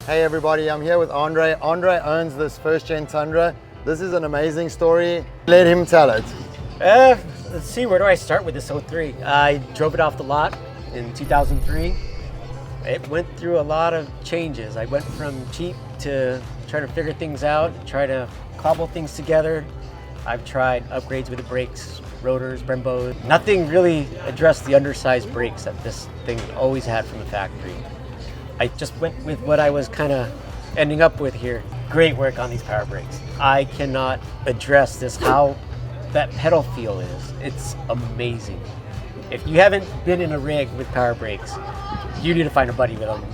Hey everybody, I'm here with Andre. Andre owns this first gen Tundra. This is an amazing story. Let him tell it. Let's see, where do I start with this 03? I drove it off the lot in 2003. It went through a lot of changes. I went from cheap to trying to figure things out, try to cobble things together. I've tried upgrades with the brakes, rotors, Brembos. Nothing really addressed the undersized brakes that this thing always had from the factory. I just went with what I was kind of ending up with here. Great work on these power brakes. I cannot address this, how that pedal feel is. It's amazing. If you haven't been in a rig with power brakes, you need to find a buddy with them.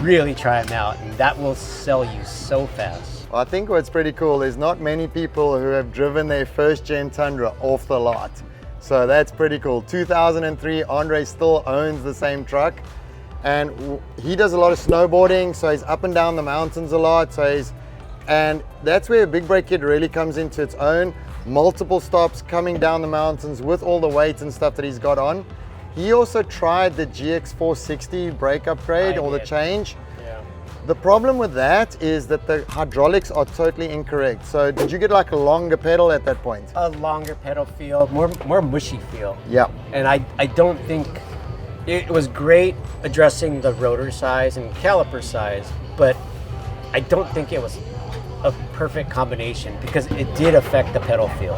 Really try them out, and that will sell you so fast. Well, I think what's pretty cool is not many people who have driven their first gen Tundra off the lot. So that's pretty cool. 2003, Andre still owns the same truck. And he does a lot of snowboarding, so he's up and down the mountains a lot. And that's where a big brake kit really comes into its own. Multiple stops coming down the mountains with all the weights and stuff that he's got on. He also tried the GX460 brake upgrade or the change. Yeah. The problem with that is that the hydraulics are totally incorrect. So did you get like a longer pedal at that point? A longer pedal feel, more mushy feel. Yeah. And I don't think, it was great addressing the rotor size and caliper size, but I don't think it was a perfect combination because it did affect the pedal feel.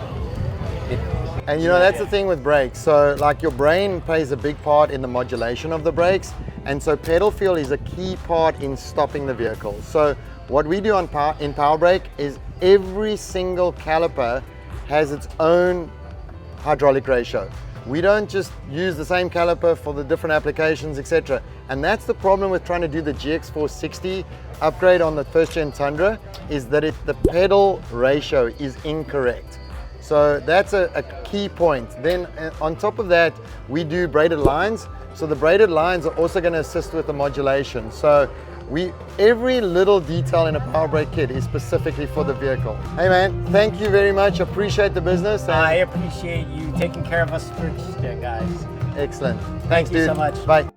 And you know, that's the thing with brakes. So like your brain plays a big part in the modulation of the brakes. And so pedal feel is a key part in stopping the vehicle. So what we do in Powerbrake is every single caliper has its own hydraulic ratio. We don't just use the same caliper for the different applications, etc. And that's the problem with trying to do the GX460 upgrade on the first gen Tundra, is that the pedal ratio is incorrect. So that's a key point. Then on top of that, we do braided lines. So the braided lines are also going to assist with the modulation. So every little detail in a Powerbrake kit is specifically for the vehicle. Hey man, thank you very much. Appreciate the business. I appreciate you taking care of us for guys. Excellent. Thanks, Thank you dude. so much. Bye.